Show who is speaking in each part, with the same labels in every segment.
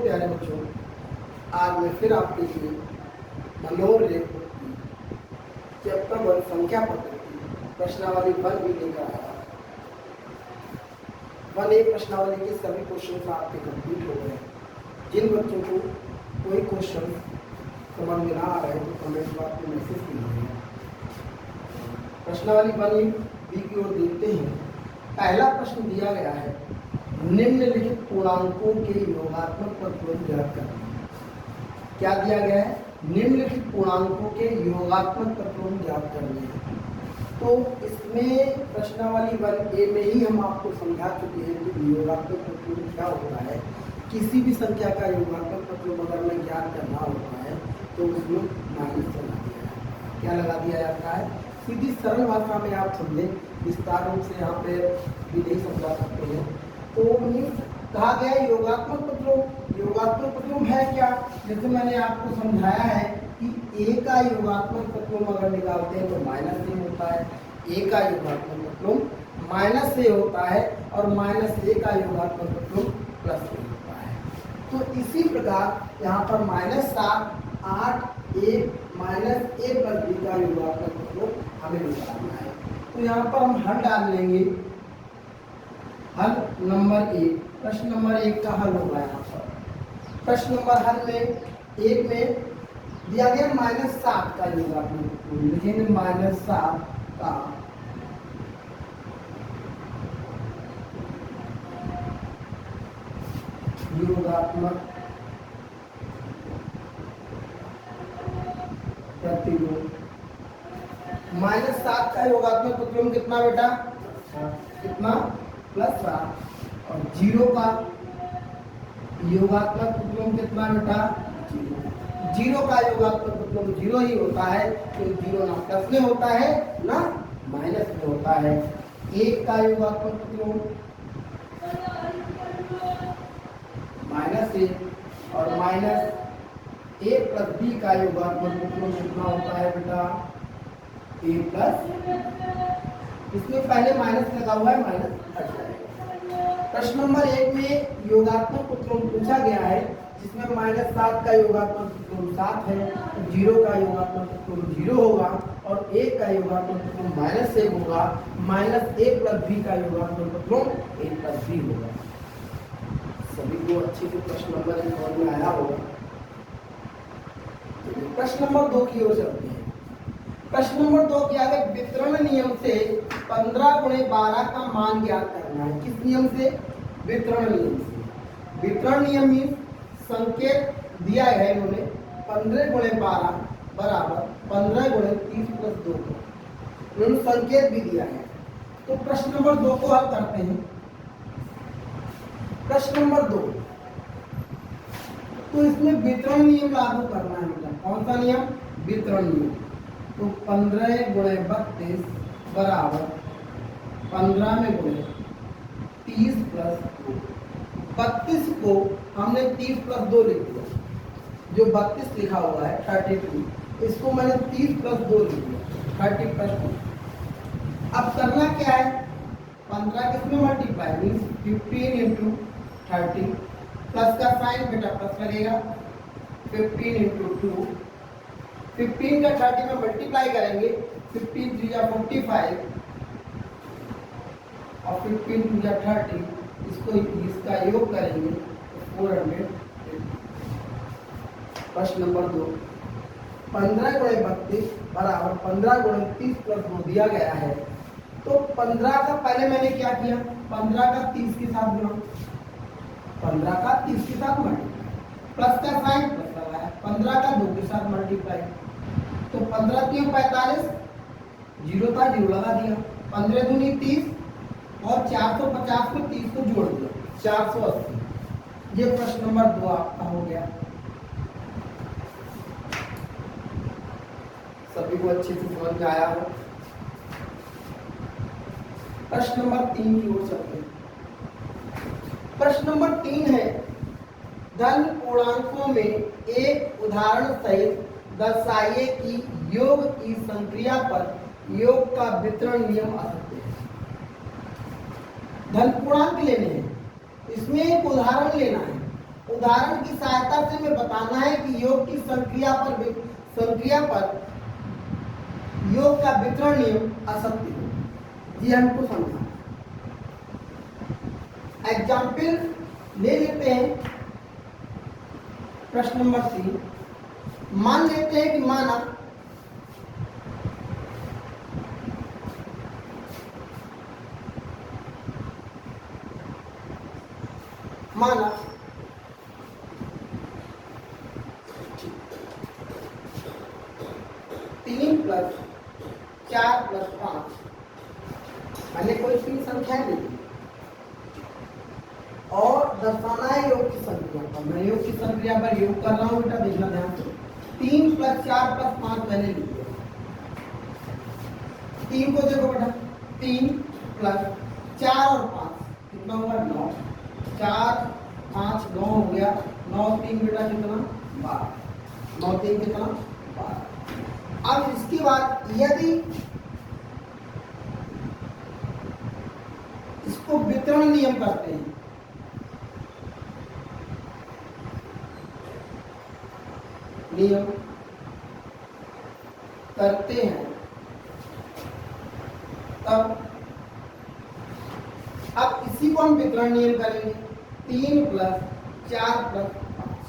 Speaker 1: प्यारे बच्चों, आज मैं फिर आपके लिए मनोरंजक चैप्टर 1 संख्या पद्धति प्रश्नावली 1 भी लेकर आया। 1A प्रश्नावली के सभी क्वेश्चन आपके कंप्लीट हो गए। जिन बच्चों को कोई क्वेश्चन समझ में ना आ रहे तो कमेंट बॉक्स में मैसेज कीजिए। प्रश्नावली 1B की ओर देखते हैं। पहला प्रश्न दिया गया है, निम्नलिखित पूर्णांकों के योगात्मक प्रतिलोम ज्ञात करना। क्या दिया गया है? निम्नलिखित पूर्णांकों के योगात्मक प्रतिलोम ज्ञात करने हैं। तो इसमें प्रश्नावली 1A में ही हम आपको समझा चुके हैं कि योगात्मक प्रतिलोम क्या होता है। किसी भी संख्या का योगात्मक प्रतिलोम अगर में ज्ञात करना होता है तो उसमें माइनस लगा दिया है। क्या लगा दिया जाता है? सीधी सरल भाषा में आप समझें, विस्तार रूप से यहाँ पे भी नहीं समझा सकते हैं। तो कहा गया योगात्मक प्रतिलोम। योगात्मक प्रतिलोम है क्या? जैसे मैंने आपको समझाया है कि ए का योगात्मक प्रतिलोम अगर निकालते हैं तो माइनस ए होता है। ए का योगात्मक प्रतिलोम माइनस ए होता है और माइनस ए का योगात्मक प्रतिलोम प्लस ए होता है। तो इसी प्रकार यहाँ पर -7, 8, 1 माइनस ए प्लस बी का योगात्मक प्रतिलोम हमें निकालना है। तो यहाँ पर हम हल डाल लेंगे। हल नंबर 1, प्रश्न नंबर 1 का हल होगा। यहाँ पर प्रश्न नंबर हल में 1 में दिया गया -7 का योगात्मक प्रतिलोम। लिखेंगे -7 का योगात्मक प्रतिलोम। -7 का योगात्मक प्रतिलोम कितना बेटा? कितना? +7। और 0 का योगात्मक प्रतिलोम कितना बेटा? 0 का योगात्मक प्रतिलोम 0 ही होता है, क्योंकि 0 ना प्लस में होता है ना माइनस में होता है। 1 का योगात्मक प्रतिलोम -1 और -a प्लस b का योगात्मक प्रतिलोम कितना होता है बेटा? a प्लस, इसमें पहले माइनस लगा हुआ है, माइनस हट जाएगा। प्रश्न नंबर 1 में योगात्मक प्रतिलोम पूछा गया है, जिसमें -7 का योगात्मक प्रतिलोम 7 है, 0 का योगात्मक प्रतिलोम 0 होगा और 1 का योगात्मक प्रतिलोम -1 होगा, -a प्लस b का योगात्मक प्रतिलोम a प्लस b होगा। सभी को अच्छे से प्रश्न नंबर 1 समझ में आया होगा। प्रश्न नंबर 2 की ओर चलते हैं। प्रश्न नंबर 2 क्या है? वितरण नियम से 15 × 12 का मान ज्ञात करना है। किस नियम से? वितरण नियम से। वितरण नियम में संकेत दिया है इन्होंने 15 × 12 बराबर 15 × 30 + 2। इन्होंने संकेत भी दिया है। तो प्रश्न नंबर 2 को हल करते हैं। प्रश्न नंबर 2, तो इसमें वितरण नियम लागू करना है बेटा। कौन सा नियम? वितरण नियम। तो 15 × 32 बराबर 15 में गुणे 30 + 2। 32 को हमने 30 + 2 लिख दिया, जो 32 लिखा हुआ है 32, इसको मैंने 30 + 2 लिख दिया 30 + 2। अब करना क्या है? 15 किसमें मल्टीप्लाई मीन्स 15 × 30, प्लस का साइन बेटा प्लस लगेगा, 15 × 2, 15 का 30 में मल्टीप्लाई करेंगे, 15 × 3 = 45 और 15 × 2 = 30, इसका योग करेंगे तो 400। प्रश्न नंबर 2, 15 × 32 बराबर 15 × 30 + 2 दिया गया है। तो 15 का पहले मैंने क्या किया? 15 का 30 के साथ गुणा, 15 का 30 के साथ मल्टीप्लाई, प्लस का साइन प्लस लगाया, 15 का 2 के साथ मल्टीप्लाई, तो 15 × 3 = 45, 0 था 0 लगा दिया, 15 × 2 = 30 और 450 को 30 को जोड़ दिया 480। ये प्रश्न नंबर 2 आपका हो गया। सभी को अच्छे से समझ में आया हो। प्रश्न नंबर 3 की ओर चलते हैं। प्रश्न नंबर 3 है, धन पूर्णांकों में एक उदाहरण सहित दर्शाइए कि योग की संक्रिया पर योग का वितरण नियम असत्य है। धन पूर्णांक लेने हैं, इसमें एक उदाहरण लेना है। उदाहरण की सहायता से हमें बताना है कि योग की संक्रिया पर योग का वितरण नियम असत्य है। जी हमको समझा। एग्जाम्पल ले लेते हैं। प्रश्न नंबर 3 मान लेते हैं कि माना तीन प्लस 4 प्लस 5 मैंने कोई तीन संख्या ली और दर्शाना है योग की संक्रिया पर। मैं योग की संक्रिया पर योग कर रहा हूं बेटा, देखना ध्यान से। 3 प्लस 4 प्लस 5 मैंने ली है। 3 को देखो बेटा, 3 प्लस 4 और 5 कितना हुआ 9। 4 5 9 हो गया। 9 3 बेटा कितना 12। 9 3 कितना 12। अब इसके बाद यदि इसको वितरण नियम करते हैं, नियम करते हैं तब अब इसी को हम वितरण नियम करेंगे। 3 प्लस 4 प्लस 5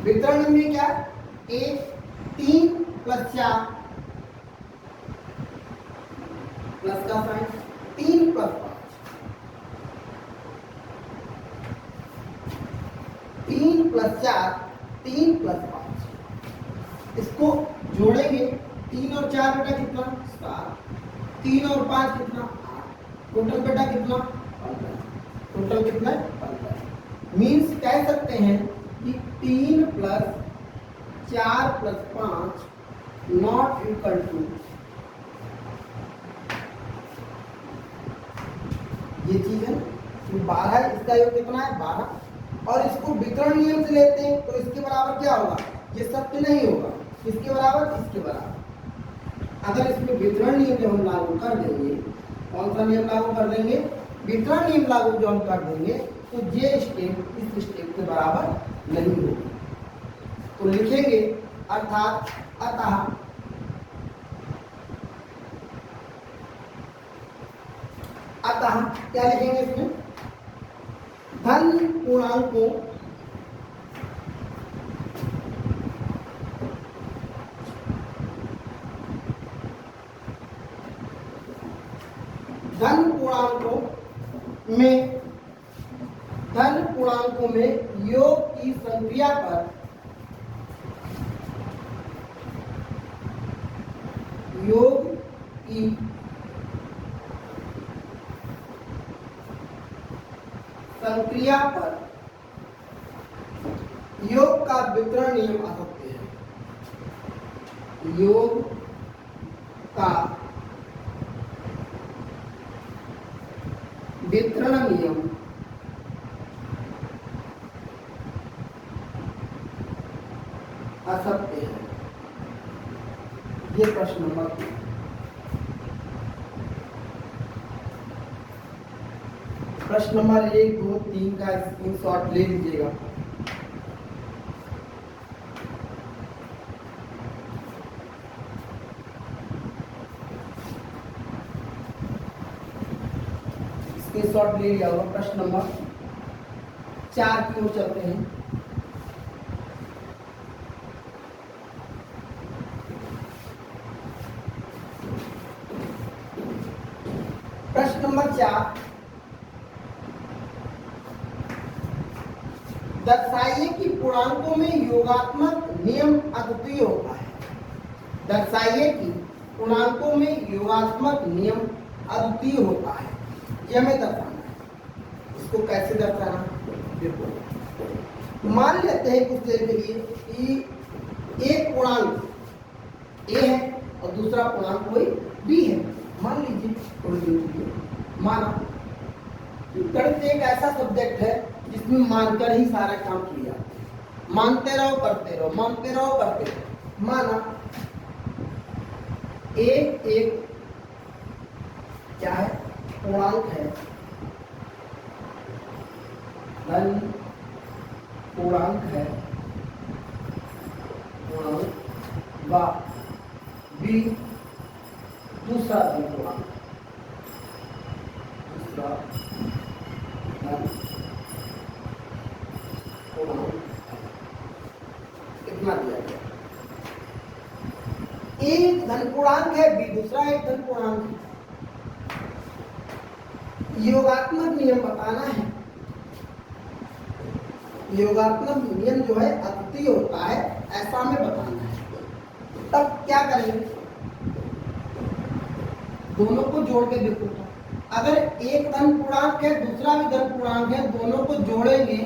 Speaker 1: वितरण में क्या 1 3 प्लस 4 प्लस का साइन 3 प्लस 5 3 प्लस 4 3 प्लस 5 इसको जोड़ेंगे। 3 और 4 बेटा कितना 7। 3 और 5 कितना 8। टोटल बेटा कितना 15। टोटल कितना 15। मीन्स कह सकते हैं कि 3 plus 4 plus 5 not equal to ये चीज है 12। इसका योग कितना है 12 और इसको वितरण नियम से लेते हैं तो इसके बराबर क्या होगा, ये सत्य नहीं होगा। इसके बराबर इसके बराबर। अगर इसमें वितरण नियम जो हम लागू कर देंगे, कौन सा नियम लागू कर देंगे, वितरण नियम लागू जो हम कर देंगे तो ये स्टेप इस स्टेप के बराबर नहीं होगी। तो लिखेंगे अर्थात अतः क्या लिखेंगे इसमें, धन पूर्णांकों धन पूर्णांकों में योग की संक्रिया पर योग की संक्रिया पर योग का वितरण नियम असत्य है। योग का वितरण नियम असत्य है। ये प्रश्न नंबर 3। प्रश्न नंबर 1 2 3 का स्क्रीनशॉट ले लीजिएगा। स्क्रीनशॉट ले लिया होगा। प्रश्न नंबर 4 की ओर चलते हैं। प्रश्न नंबर 4 दर्शाइए कि पूर्णांकों में योगात्मक नियम अद्वितीय होता है। दर्शाइए कि पूर्णांकों में योगात्मक नियम अद्वितीय होता है। यह हमें दर्शाना है। इसको कैसे दर्शाना, देखो मान लेते हैं कुछ देर के लिए कि एक पूर्णांक ए है और दूसरा पूर्णांक कोई बी है। मान लीजिए थोड़ी देर के लिए माना गणित एक ऐसा सब्जेक्ट है जिसमें मानकर ही सारा काम किया जाता है। मानते रहो करते रहो, मानते रहो करते रहो। माना एक क्या है पूर्णांक है धन पूर्णांक है, पूर्णांक व बी दूसरा धन पूर्णांक, दूसरा धन पूर्णांक कितना दिया गया? एक धन पूर्णांक है, बी दूसरा एक धन पूर्णांक है। योगात्मक नियम बताना है। योगात्मक नियम जो है अद्वितीय होता है, ऐसा हमें बताना है। तब क्या करेंगे? दोनों को जोड़ के देखो तो अगर एक धन पूर्णांक है दूसरा भी धन पूर्णांक है, दोनों को जोड़ेंगे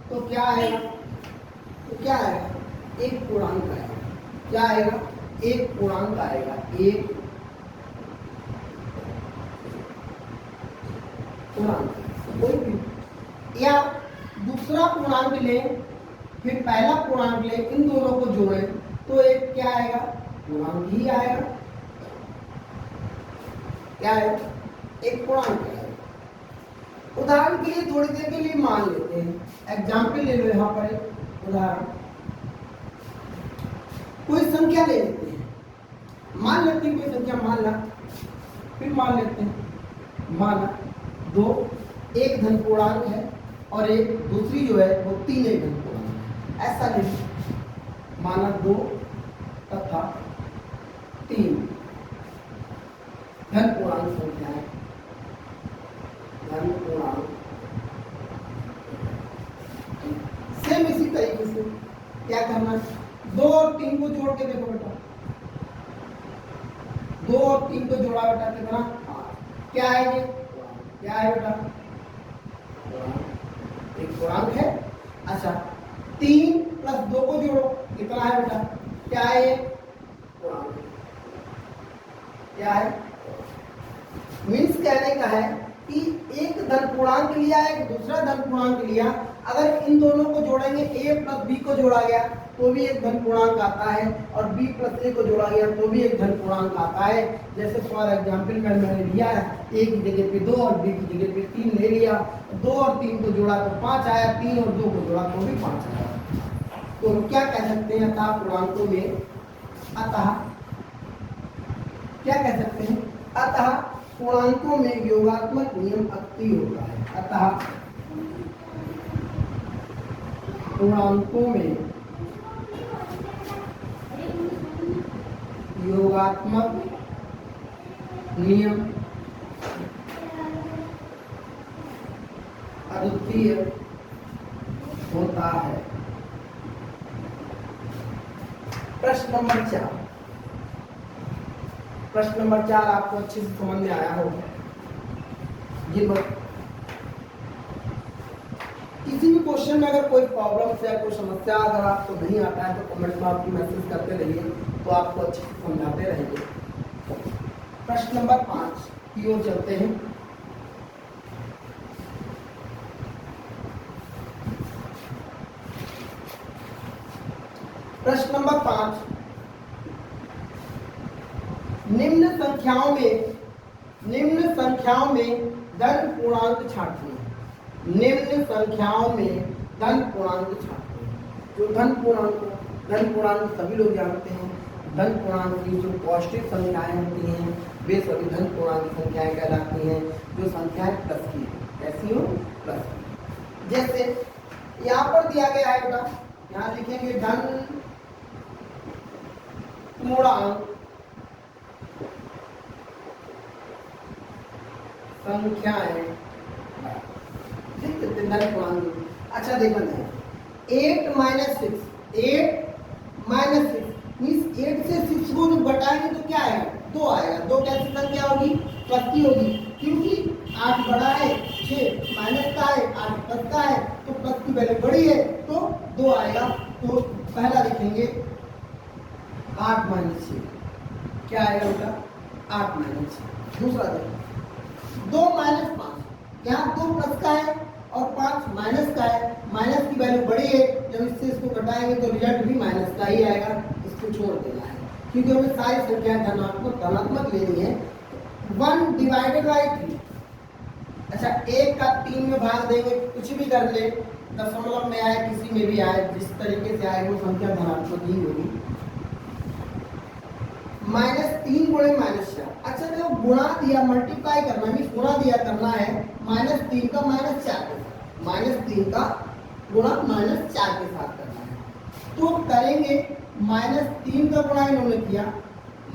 Speaker 1: तो क्या आएगा? तो क्या आएगा? एक पूर्णांक आएगा। क्या आएगा? एक पूर्णांक आएगा। एक पूर्णांक कोई भी, या दूसरा पूर्णांक लें फिर पहला पूर्णांक लें, इन दोनों को जोड़ें तो एक क्या आएगा? पूर्णांक ही आएगा। क्या है? एक पूर्णांक आएगा। उदाहरण के लिए थोड़ी देर के लिए मान लेते हैं, एग्जाम्पल ले लो। यहाँ पर एक उदाहरण, कोई संख्या ले लेते हैं, मान लेते हैं कोई संख्या, मान ला, फिर मान लेते हैं, माना 2 एक धन पूर्णांक है और एक दूसरी जो है वो 3 एक धन पूर्णांक है। ऐसा नहीं, माना 2 तथा 3 धन पूर्णांक संख्या है, धन पूर्णांक। सेम इसी तरीके से क्या करना है? 2 और 3 को जोड़ के देखो बेटा, 2 और 3 को जोड़ा बेटा कितना? 5। क्या आएंगे? क्या है बेटा? एक पूर्णांक है। अच्छा, 3 प्लस 2 को जोड़ो, कितना है बेटा? क्या है ये? पूर्णांक। क्या है? मीन्स कहने का है कि एक धन पूर्णांक लिया, एक दूसरा धन पूर्णांक लिया, अगर इन दोनों को जोड़ेंगे, a प्लस b को जोड़ा गया तो भी एक धन पूर्णांक आता है, और b प्लस a को जोड़ा गया तो भी एक धन पूर्णांक आता है। जैसे फॉर एग्जाम्पल मैंने लिया है, a की जगह पे 2 और b की जगह पे 3 ले लिया, 2 और 3 को जोड़ा तो 5 आया, 3 और 2 को जोड़ा तो भी 5 आया। तो हम क्या कह सकते हैं? अतः पूर्णांकों में, अतः क्या कह सकते हैं? अतः पूर्णांकों में योगात्मक नियम अद्वितीय होता है। अतः पूर्णांकों में योगात्मक नियम अद्वितीय होता है। प्रश्न नंबर 4, प्रश्न नंबर 4 आपको अच्छे से समझ में आया होगा। ये किसी भी क्वेश्चन में अगर कोई प्रॉब्लम या कोई समस्या अगर आपको नहीं आता है तो कमेंट में आपकी मैसेज करते रहिए, तो आपको अच्छे से समझाते रहेंगे। प्रश्न नंबर 5 की ओर चलते हैं। प्रश्न नंबर 5, निम्न संख्याओं में धन पूर्णांक छांटिए। निम्न संख्याओं में धन पूर्णांक छांटिए। जो धन पूर्णांक सभी लोग जानते हैं। धन पूर्णांक की जो पॉजिटिव संख्याएं होती हैं वे सभी धन पूर्णांक संख्याएं कहलाती हैं। जो संख्याएं प्लस की, कैसी हो? प्लस की। जैसे यहाँ पर दिया गया है बेटा, यहाँ लिखेंगे धन पूर्णांक संख्याएं, ठीक है, धन पूर्णांक। अच्छा देखो ना, 8 - 6, 8 - 6 मीन्स 8 से 6 को जो घटाएंगे तो क्या आएगा? 2 आएगा। 2 कैसी संख्या होगी? प्लस की होगी, क्योंकि 8 बड़ा है, 6 माइनस का है, 8 प्लस का है, तो प्लस की वैल्यू बड़ी है तो 2 आएगा। तो पहला लिखेंगे 8 - 6, क्या आएगा बेटा? 8 - 6। दूसरा देखो 2 - 5, यहाँ 2 प्लस का है और 5 माइनस का है। माइनस की वैल्यू बड़ी है, जब इससे इसको घटाएंगे तो रिजल्ट भी माइनस का ही आएगा। इसको छोड़ देना है, क्योंकि हमें सारी संख्याएं धनात्मक लेनी है। 1 / 3। अच्छा, 1 का 3 में भाग देंगे, कुछ भी कर ले, दशमलव में आए, किसी में भी आए, जिस तरीके से आए वो संख्या धनात्मक ही होगी। -3 गुणे -4। अच्छा देखो गुणा दिया, मल्टीप्लाई करना मीन्स गुणा दिया करना है -3 का -4 के साथ, -3 का गुणा -4 के साथ करना है। तो करेंगे, -3 का गुणा इन्होंने किया,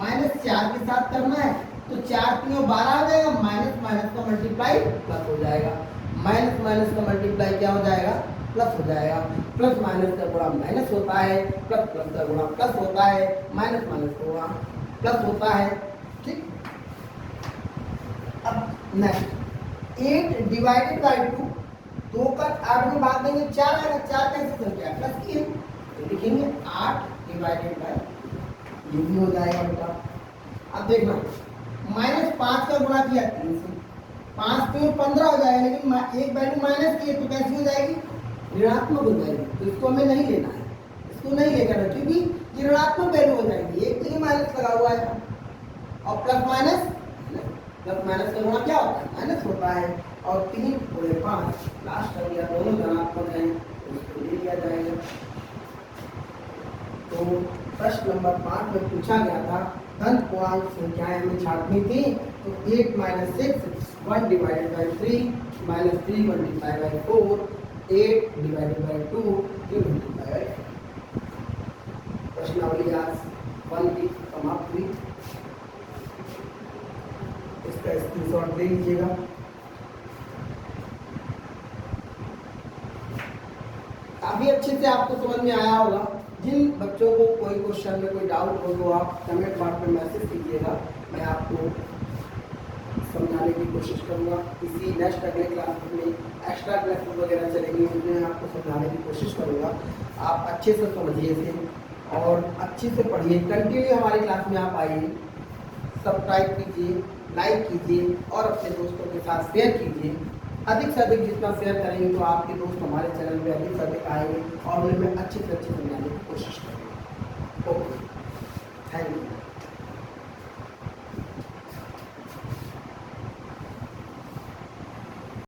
Speaker 1: -4 के साथ करना है, तो 4 3 12 आ जाएगा, माइनस माइनस का मल्टीप्लाई प्लस हो जाएगा, माइनस माइनस का मल्टीप्लाई क्या हो जाएगा, प्लस हो जाएगा। प्लस माइनस का गुणा माइनस होता है, प्लस प्लस का गुणा प्लस होता है, माइनस माइनस का गुणा प्लस होता है। ठीक, अब नेक्स्ट 8 डिवाइडेड बाई 2, 2 का 8 में भाग देंगे 4 आएगा, 4 कैसी संख्या प्लस की है, तो लिखेंगे 8 डिवाइडेड बाई, ये भी हो जाएगा बेटा। अब देखना -5 का गुणा किया 3 से, 5 पे 15 हो जाएगा, लेकिन एक वैल्यू माइनस की है तो कैसी हो जाएगी, ऋणात्मक हो जाएगी, तो इसको हमें नहीं लेना है, इसको नहीं लेकर, क्योंकि ये ऋणात्मक वैल्यू हो जाएगी, एक तो माइनस लगा हुआ है, और प्लस माइनस का गुणा क्या होता है, माइनस होता है, और 3 गुणे 5 लास्ट कर दिया, दोनों धनात्मक हैं, तो इसको ले लिया जाएगा। तो प्रश्न नंबर 5 में पूछा गया था धन पूर्णांक संख्याएं हमें छांटनी थी, तो 8 - 6 1 divided by 3 -3 multiply by 4 8 divided by 2 3 multiply by 4। प्रश्नावली आज 1 की समाप्त हुई, इसका स्क्रीनशॉट ले लीजिएगा। काफी अच्छे से आपको समझ में आया होगा। जिन बच्चों को कोई क्वेश्चन में कोई डाउट हो तो आप कमेंट बॉक्स में मैसेज कीजिएगा, मैं आपको समझाने की कोशिश करूँगा। इसी नेक्स्ट अगले क्लास में एक्स्ट्रा क्लासेस वगैरह चलेंगी, उसमें आपको समझाने की कोशिश करूँगा। आप अच्छे से समझिए इसे और अच्छे से पढ़िए, कंटिन्यू हमारी क्लास में आप आइए, सब्सक्राइब कीजिए, लाइक कीजिए और अपने दोस्तों के साथ शेयर कीजिए। अधिक से अधिक जितना शेयर करेंगे तो आपके दोस्त हमारे चैनल में अधिक से अधिक आएंगे और उन्हें मैं अच्छे से अच्छे समझाने की कोशिश करूँगा।